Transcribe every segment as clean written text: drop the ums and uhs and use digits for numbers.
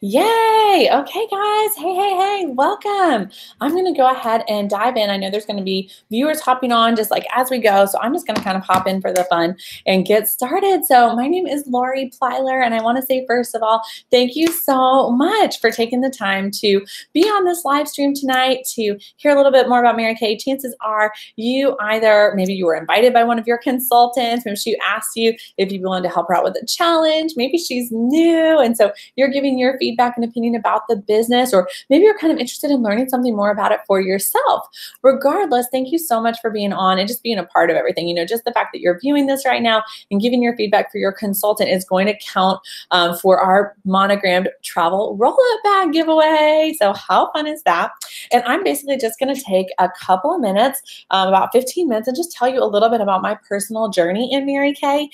Yay! Okay, guys. Hey, welcome. I'm going to go ahead and dive in. I know there's going to be viewers hopping on just like as we go. So I'm just going to kind of hop in for the fun and get started. So my name is Laurie Plyler, and I want to say, first of all, thank you so much for taking the time to be on this live stream tonight to hear a little bit more about Mary Kay. Chances are maybe you were invited by one of your consultants. Maybe she asked you if you wanted to help her out with a challenge. Maybe she's new. And so you're giving your feedback and opinion about the business, or maybe you're kind of interested in learning something more about it for yourself. Regardless, thank you so much for being on and just being a part of everything. Just the fact that you're viewing this right now and giving your feedback for your consultant is going to count for our monogrammed travel roll-up bag giveaway. So how fun is that? And I'm basically just going to take a couple of minutes, about 15 minutes, and just tell you a little bit about my personal journey in Mary Kay.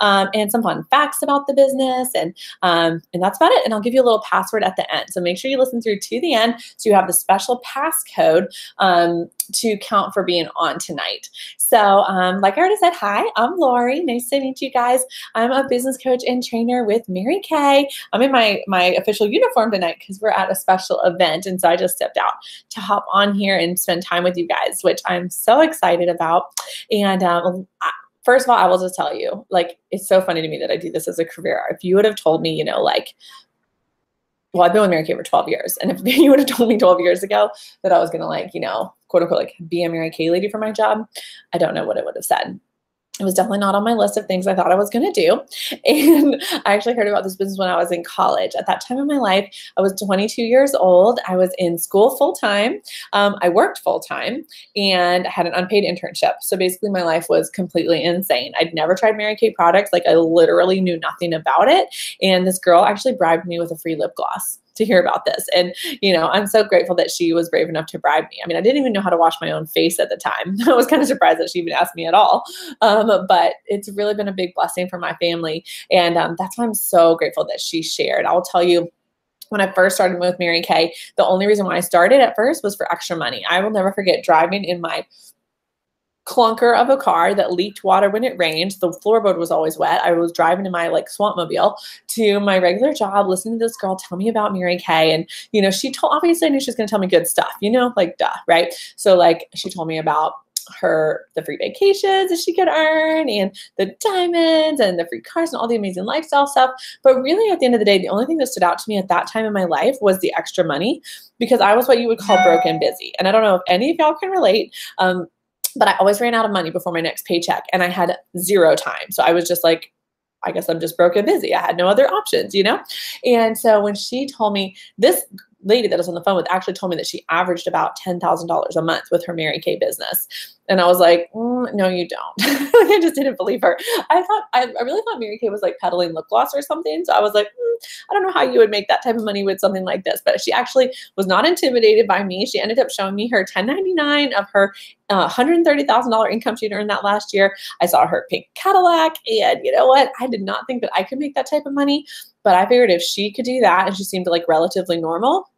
And some fun facts about the business, and that's about it. And I'll give you a little password at the end. So make sure you listen through to the end so you have the special passcode to count for being on tonight. So like I already said, hi, I'm Laurie. Nice to meet you guys. I'm a business coach and trainer with Mary Kay. I'm in my official uniform tonight because we're at a special event. And so I just stepped out to hop on here and spend time with you guys, which I'm so excited about. And first of all, I will just tell you, it's so funny to me that I do this as a career. If you would have told me, I've been with Mary Kay for 12 years. And if you would have told me 12 years ago that I was going to quote unquote, be a Mary Kay lady for my job, I don't know what it would have said. It was definitely not on my list of things I thought I was going to do. And I actually heard about this business when I was in college. At that time in my life, I was 22 years old. I was in school full-time. I worked full-time and had an unpaid internship. So basically my life was completely insane. I'd never tried Mary Kay products. I literally knew nothing about it. And this girl actually bribed me with a free lip gloss to hear about this. And, I'm so grateful that she was brave enough to bribe me. I mean, I didn't even know how to wash my own face at the time. I was kind of surprised that she even asked me at all. But it's really been a big blessing for my family. And that's why I'm so grateful that she shared. I'll tell you, when I first started with Mary Kay, the only reason why I started at first was for extra money. I will never forget driving in my clunker of a car that leaked water when it rained. The floorboard was always wet. I was driving in my swamp mobile to my regular job, listening to this girl tell me about Mary Kay. And, obviously I knew she was going to tell me good stuff, duh, right? So she told me about the free vacations that she could earn and the diamonds and the free cars and all the amazing lifestyle stuff. But really at the end of the day, the only thing that stood out to me at that time in my life was the extra money, because I was what you would call broke and busy. And I don't know if any of y'all can relate, but I always ran out of money before my next paycheck, and I had zero time. So I was just I guess I'm just broke and busy. I had no other options, And so when she told me, this lady that I was on the phone with actually told me that she averaged about $10,000 a month with her Mary Kay business. And I was like, no, you don't. I just didn't believe her. I really thought Mary Kay was peddling lip gloss or something. So I was like, I don't know how you would make that type of money with something like this. But she actually was not intimidated by me. She ended up showing me her 1099 of her $130,000 income she'd earned that last year. I saw her pink Cadillac, and you know what? I did not think that I could make that type of money, but I figured if she could do that and she seemed relatively normal,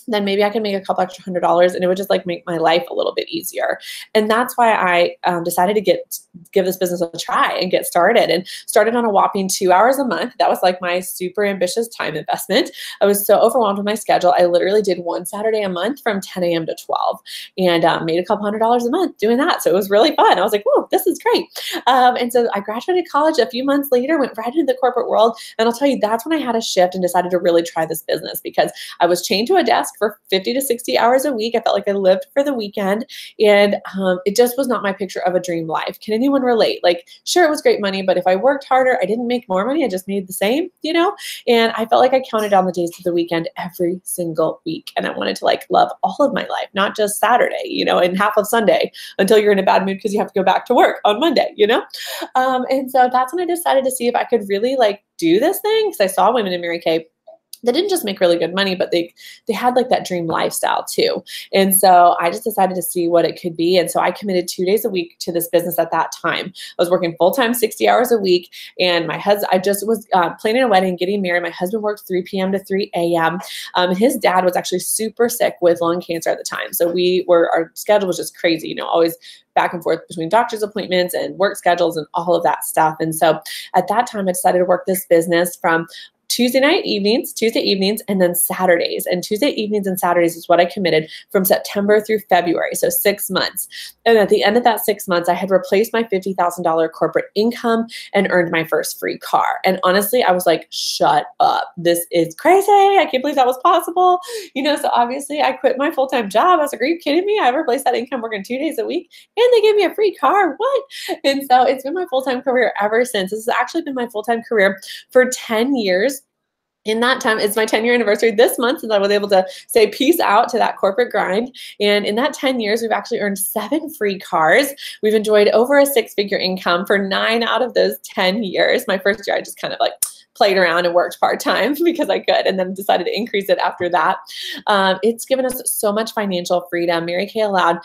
then maybe I can make a couple extra $100, and it would just make my life a little bit easier. And that's why I decided to give this business a try and get started, and started on a whopping 2 hours a month. That was my super ambitious time investment. I was so overwhelmed with my schedule. I literally did one Saturday a month from 10 a.m. to 12 and made a couple $100 a month doing that. So it was really fun. I was like, whoa, this is great. And so I graduated college a few months later, went right into the corporate world. And I'll tell you, that's when I had a shift and decided to really try this business, because I was chained to a desk for 50 to 60 hours a week. I felt like I lived for the weekend, and it just was not my picture of a dream life. Can anyone relate? Sure, it was great money, but if I worked harder, I didn't make more money. I just made the same, and I felt like I counted down the days of the weekend every single week. And I wanted to love all of my life, not just Saturday, and half of Sunday until you're in a bad mood because you have to go back to work on Monday, And so that's when I decided to see if I could really do this thing, because I saw women in Mary Kay they didn't just make really good money, but they had that dream lifestyle too. And so I just decided to see what it could be. And so I committed 2 days a week to this business at that time. I was working full-time, 60 hours a week. And my husband, I just was planning a wedding, getting married. My husband worked 3 p.m. to 3 a.m. His dad was actually super sick with lung cancer at the time. So our schedule was just crazy, always back and forth between doctor's appointments and work schedules and all of that stuff. And so at that time, I decided to work this business from Tuesday evenings, and then Saturdays. And Tuesday evenings and Saturdays is what I committed from September through February, so 6 months. And at the end of that 6 months, I had replaced my $50,000 corporate income and earned my first free car. And honestly, I was like, shut up. This is crazy. I can't believe that was possible. So obviously I quit my full-time job. I was like, are you kidding me? I replaced that income working 2 days a week and they gave me a free car. What? And so it's been my full-time career ever since. This has actually been my full-time career for 10 years. In that time, it's my 10-year anniversary this month since I was able to say peace out to that corporate grind. And in that 10 years, we've actually earned 7 free cars. We've enjoyed over a 6-figure income for 9 out of those 10 years. My first year, I just kind of played around and worked part-time because I could, and then decided to increase it after that. It's given us so much financial freedom. Mary Kay allowed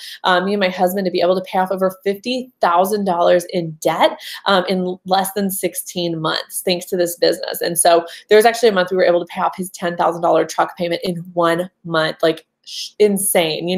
me and my husband to be able to pay off over $50,000 in debt in less than 16 months, thanks to this business. And so there was actually a month we were able to pay off his $10,000 truck payment in 1 month, insane,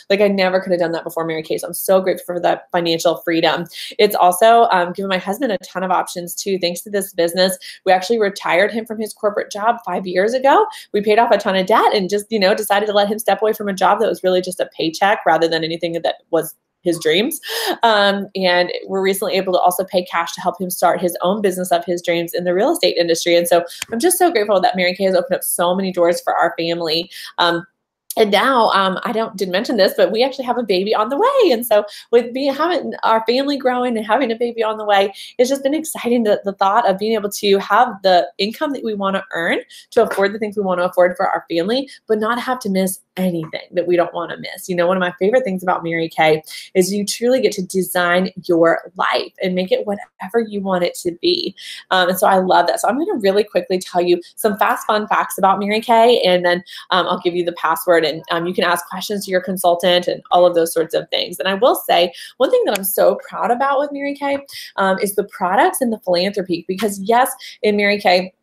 I never could have done that before Mary Kay. So I'm so grateful for that financial freedom. It's also given my husband a ton of options too. Thanks to this business, we actually retired him from his corporate job 5 years ago. We paid off a ton of debt and just, decided to let him step away from a job that was really just a paycheck rather than anything that was his dreams. And we're recently able to also pay cash to help him start his own business of his dreams in the real estate industry. And so I'm just so grateful that Mary Kay has opened up so many doors for our family. And now, I didn't mention this, but we actually have a baby on the way. And so with having our family growing and having a baby on the way, it's just been exciting, the thought of being able to have the income that we want to earn to afford the things we want to afford for our family, but not have to miss anything that we don't want to miss. One of my favorite things about Mary Kay is you truly get to design your life and make it whatever you want it to be. And so I love that. So I'm going to really quickly tell you some fast, fun facts about Mary Kay, and then I'll give you the password, and you can ask questions to your consultant and all of those sorts of things. And I will say one thing that I'm so proud about with Mary Kay is the products and the philanthropy, because yes, in Mary Kay,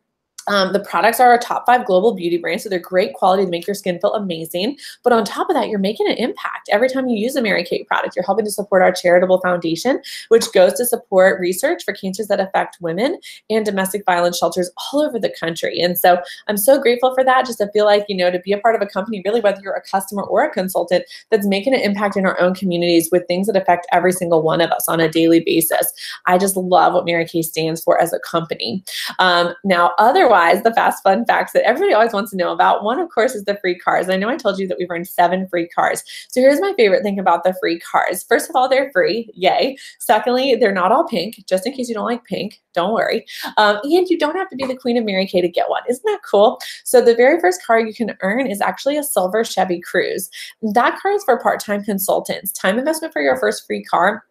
the products are a top 5 global beauty brand, so they're great quality to make your skin feel amazing. But on top of that, you're making an impact. Every time you use a Mary Kay product, you're helping to support our charitable foundation, which goes to support research for cancers that affect women and domestic violence shelters all over the country. And so I'm so grateful for that, just to feel like, to be a part of a company, really, whether you're a customer or a consultant, that's making an impact in our own communities with things that affect every single one of us on a daily basis. I just love what Mary Kay stands for as a company. Now, otherwise, the fast fun facts that everybody always wants to know about. One, of course, is the free cars. I know I told you that we've earned 7 free cars. So here's my favorite thing about the free cars. First of all, they're free. Yay. Secondly, they're not all pink, just in case you don't like pink. Don't worry. And you don't have to be the Queen of Mary Kay to get one. Isn't that cool? So the very first car you can earn is actually a silver Chevy Cruze. That car is for part-time consultants. Time investment for your first free car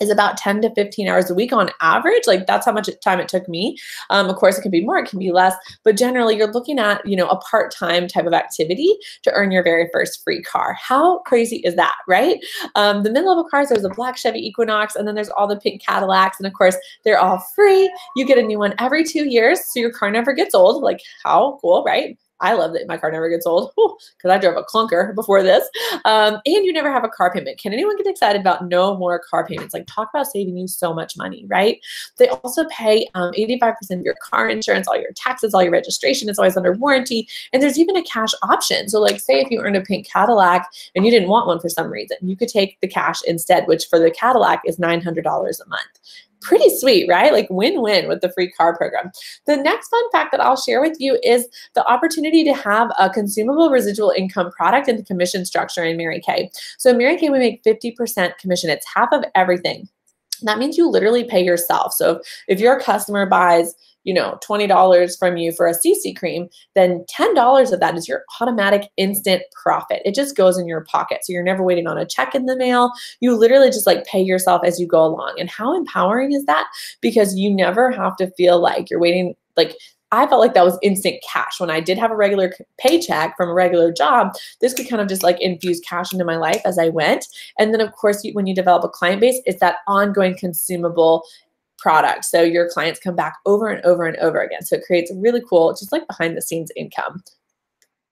is about 10 to 15 hours a week on average. That's how much time it took me. Of course, it can be more, it can be less, but generally you're looking at, a part-time type of activity to earn your very first free car. How crazy is that, right? The mid-level cars, there's a black Chevy Equinox, and then there's all the pink Cadillacs, and of course, they're all free. You get a new one every 2 years, so your car never gets old. How cool, right? I love that my car never gets old because I drove a clunker before this. And you never have a car payment. Can anyone get excited about no more car payments? Talk about saving you so much money, right? They also pay 85% of your car insurance, all your taxes, all your registration is always under warranty. And there's even a cash option. So say if you earned a pink Cadillac and you didn't want one for some reason, you could take the cash instead, which for the Cadillac is $900 a month. Pretty sweet, right? Win-win with the free car program. The next fun fact that I'll share with you is the opportunity to have a consumable residual income product in the commission structure in Mary Kay. So in Mary Kay, we make 50% commission. It's half of everything. That means you literally pay yourself. So if your customer buys $20 from you for a CC cream, then $10 of that is your automatic instant profit. It just goes in your pocket. So you're never waiting on a check in the mail. You literally just pay yourself as you go along. And how empowering is that? Because you never have to feel like you're waiting. I felt like that was instant cash. When I did have a regular paycheck from a regular job, this could kind of just infuse cash into my life as I went. And then of course, when you develop a client base, it's that ongoing consumable product. So your clients come back over and over and over again. So it creates a really cool, just behind the scenes income.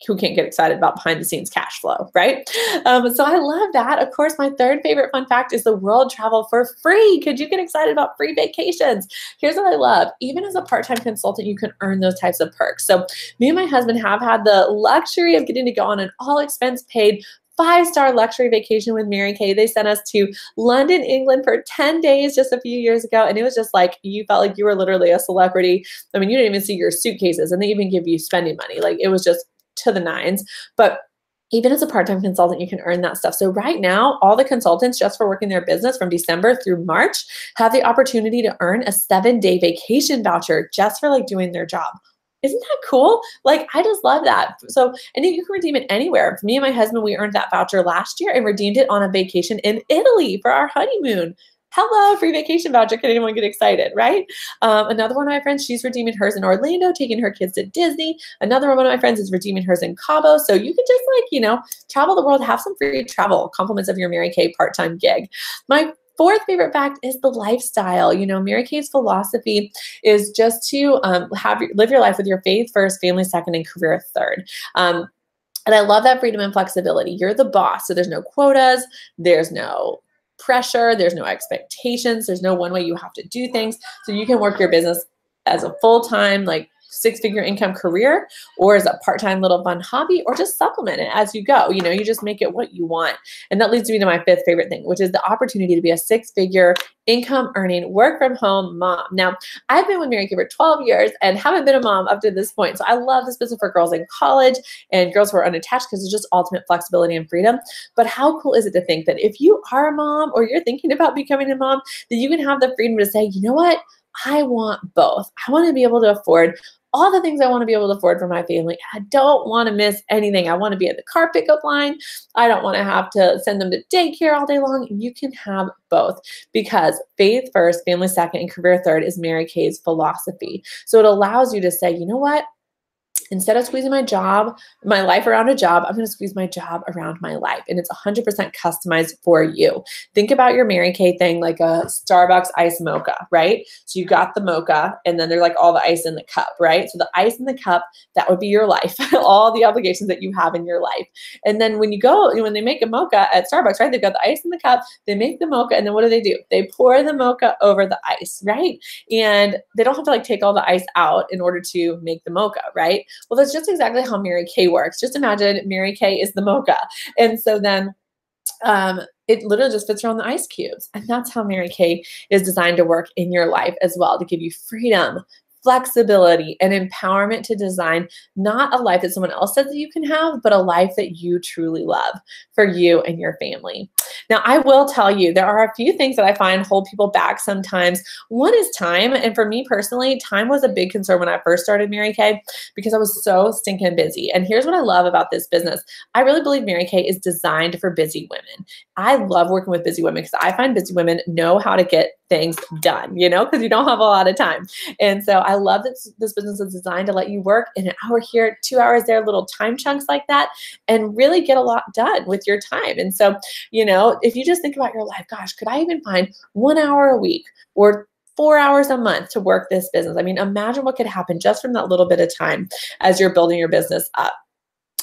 who can't get excited about behind the scenes cash flow, right? So I love that. Of course, my third favorite fun fact is the world travel for free. Could you get excited about free vacations? Here's what I love. Even as a part-time consultant, you can earn those types of perks. So me and my husband have had the luxury of getting to go on an all expense paid 5-star luxury vacation with Mary Kay. They sent us to London, England for 10 days just a few years ago. And it was just like, you felt like you were literally a celebrity. I mean, you didn't even see your suitcases, and they even give you spending money. Like, it was just to the nines. But even as a part-time consultant, you can earn that stuff. So right now, all the consultants just for working their business from December through March have the opportunity to earn a 7-day vacation voucher just for like doing their job. Isn't that cool? Like, I just love that. So, and you can redeem it anywhere. Me and my husband, we earned that voucher last year and redeemed it on a vacation in Italy for our honeymoon. Hello, free vacation voucher. Can anyone get excited, right? Another one of my friends, she's redeeming hers in Orlando, taking her kids to Disney. Another one of my friends is redeeming hers in Cabo. So you can just like, travel the world, have some free travel, compliments of your Mary Kay part-time gig. My fourth favorite fact is the lifestyle. Mary Kay's philosophy is just to live your life with your faith first, family second, and career third. And I love that freedom and flexibility. You're the boss, so there's no quotas, there's no pressure, there's no expectations, there's no one way you have to do things. So you can work your business as a full-time, like 6-figure income career, or as a part-time little fun hobby, or just supplement it as you go. You just make it what you want. And that leads me to my fifth favorite thing, which is the opportunity to be a 6-figure income earning, work from home mom. Now, I've been with Mary Kay for 12 years and haven't been a mom up to this point. So I love this business for girls in college and girls who are unattached, because it's just ultimate flexibility and freedom. But how cool is it to think that if you are a mom or you're thinking about becoming a mom, that you can have the freedom to say, you know what? I want both. I want to be able to afford all the things I want to be able to afford for my family. I don't want to miss anything. I want to be at the car pickup line. I don't want to have to send them to daycare all day long. You can have both, because faith first, family second, and career third is Mary Kay's philosophy. So it allows you to say, you know what? Instead of squeezing my life around a job, I'm going to squeeze my job around my life. And it's 100% customized for you. Think about your Mary Kay thing like a Starbucks ice mocha, right? So you got the mocha, and then there's like all the ice in the cup, right? So the ice in the cup, that would be your life, all the obligations that you have in your life. And then when they make a mocha at Starbucks, right? They've got the ice in the cup, they make the mocha, and then what do? They pour the mocha over the ice, right? And they don't have to like take all the ice out in order to make the mocha, right? Well, that's just exactly how Mary Kay works. Just imagine Mary Kay is the mocha. And so then it literally just fits around the ice cubes. And that's how Mary Kay is designed to work in your life as well, to give you freedom, flexibility, and empowerment to design not a life that someone else says that you can have, but a life that you truly love for you and your family. Now, I will tell you, there are a few things that I find hold people back sometimes. One is time. And for me personally, time was a big concern when I first started Mary Kay, because I was so stinking busy. And here's what I love about this business. I really believe Mary Kay is designed for busy women. I love working with busy women, because I find busy women know how to get things done, because you don't have a lot of time. And so I love that this business is designed to let you work in an hour here, 2 hours there, little time chunks like that, and really get a lot done with your time. And so, if you just think about your life, gosh, could I even find 1 hour a week or 4 hours a month to work this business? I mean, imagine what could happen just from that little bit of time as you're building your business up.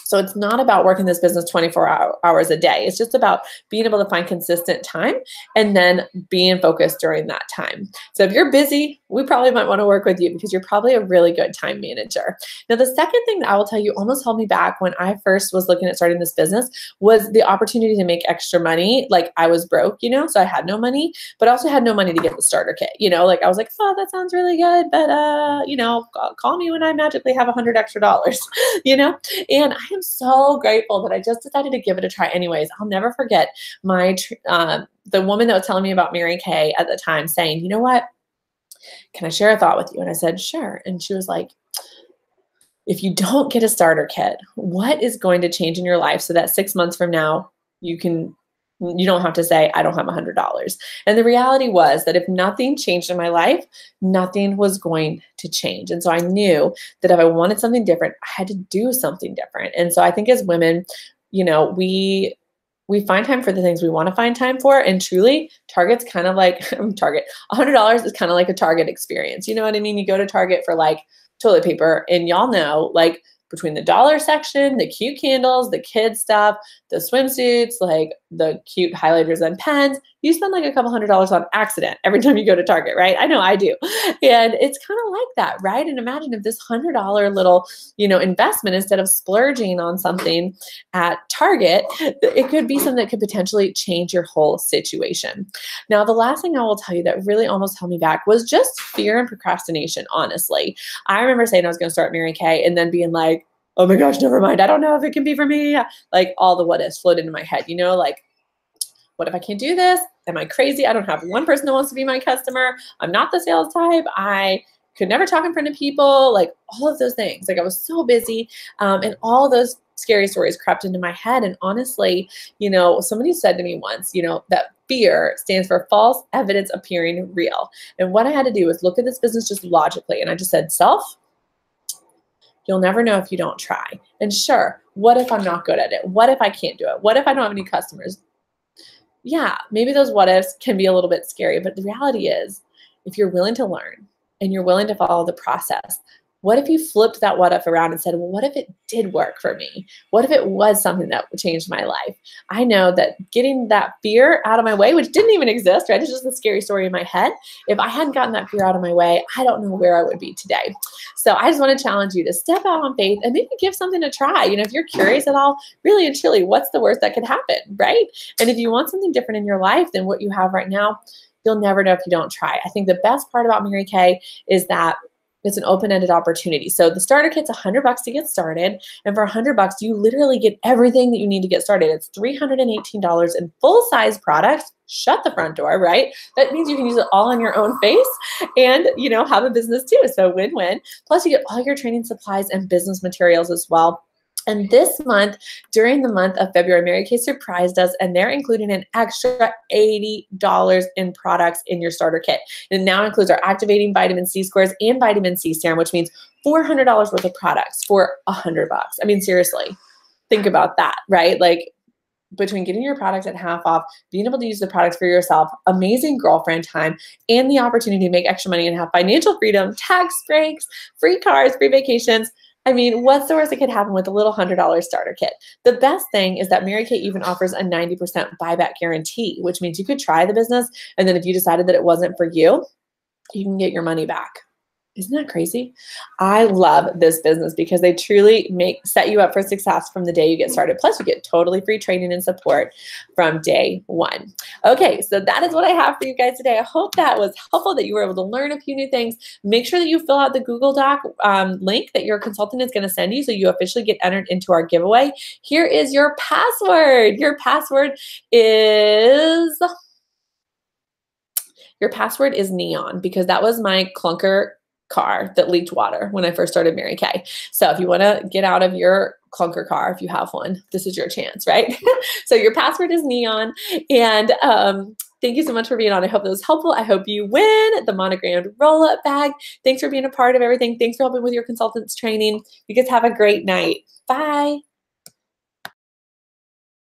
So it's not about working this business 24 hours a day. It's just about being able to find consistent time and then being focused during that time. So if you're busy, we probably might want to work with you, because you're probably a really good time manager. Now, the second thing that I will tell you almost held me back when I first was looking at starting this business was the opportunity to make extra money. Like, I was broke, so I had no money, but I also had no money to get the starter kit. Like, I was like, oh, that sounds really good, but call me when I magically have $100 extra, and I am so grateful that I just decided to give it a try anyways. I'll never forget the woman that was telling me about Mary Kay at the time saying, you know what, can I share a thought with you? And I said, sure. And she was like, if you don't get a starter kit, what is going to change in your life so that 6 months from now, you don't have to say, I don't have $100. And the reality was that if nothing changed in my life, nothing was going to change. And so I knew that if I wanted something different, I had to do something different. And so I think as women, we find time for the things we want to find time for. And truly, Target's kind of like Target. $100 is kind of like a Target experience. You know what I mean? You go to Target for like toilet paper, and y'all know, like, between the dollar section, the cute candles, the kids stuff, the swimsuits, like the cute highlighters and pens, you spend like a couple $100s on accident every time you go to Target, right? I know I do. And it's kind of like that, right? And imagine if this $100 little, investment, instead of splurging on something at Target, it could be something that could potentially change your whole situation. Now, the last thing I will tell you that really almost held me back was just fear and procrastination, honestly. I remember saying I was going to start Mary Kay and then being like, oh my gosh, never mind. I don't know if it can be for me. Like all the what ifs floated into my head, like, what if I can't do this? Am I crazy? I don't have one person that wants to be my customer. I'm not the sales type. I could never talk in front of people, like all of those things. Like I was so busy, and all those scary stories crept into my head. And honestly, somebody said to me once, that fear stands for false evidence appearing real. And what I had to do was look at this business just logically. And I just said, self, you'll never know if you don't try. And sure, what if I'm not good at it? What if I can't do it? What if I don't have any customers? Yeah, maybe those what ifs can be a little bit scary, but the reality is, if you're willing to learn and you're willing to follow the process, what if you flipped that what if around and said, well, what if it did work for me? What if it was something that changed my life? I know that getting that fear out of my way, which didn't even exist, right? It's just a scary story in my head. If I hadn't gotten that fear out of my way, I don't know where I would be today. So I just want to challenge you to step out on faith and maybe give something a try. If you're curious at all, really and truly, what's the worst that could happen, right? And if you want something different in your life than what you have right now, you'll never know if you don't try. I think the best part about Mary Kay is that it's an open-ended opportunity. So the starter kit's $100 to get started. And for $100, you literally get everything that you need to get started. It's $318 in full-size products. Shut the front door, right? That means you can use it all on your own face and, have a business too. So win-win. Plus you get all your training supplies and business materials as well. And this month, during the month of February, Mary Kay surprised us, and they're including an extra $80 in products in your starter kit. And it now includes our activating vitamin C squares and vitamin C serum, which means $400 worth of products for $100. I mean, seriously, think about that, right? Like, between getting your products at half off, being able to use the products for yourself, amazing girlfriend time, and the opportunity to make extra money and have financial freedom, tax breaks, free cars, free vacations. I mean, what's the worst that could happen with a little $100 starter kit? The best thing is that Mary Kay even offers a 90% buyback guarantee, which means you could try the business, and then if you decided that it wasn't for you, you can get your money back. Isn't that crazy? I love this business because they truly set you up for success from the day you get started. Plus, you get totally free training and support from day one. Okay, so that is what I have for you guys today. I hope that was helpful, that you were able to learn a few new things. Make sure that you fill out the Google Doc link that your consultant is going to send you so you officially get entered into our giveaway. Here is your password. Your password is neon, because that was my clunker car that leaked water when I first started Mary Kay. So if you want to get out of your clunker car, if you have one, this is your chance, right? So your password is neon. And thank you so much for being on. I hope that was helpful. I hope you win the monogrammed roll-up bag. Thanks for being a part of everything. Thanks for helping with your consultants training. You guys have a great night. Bye.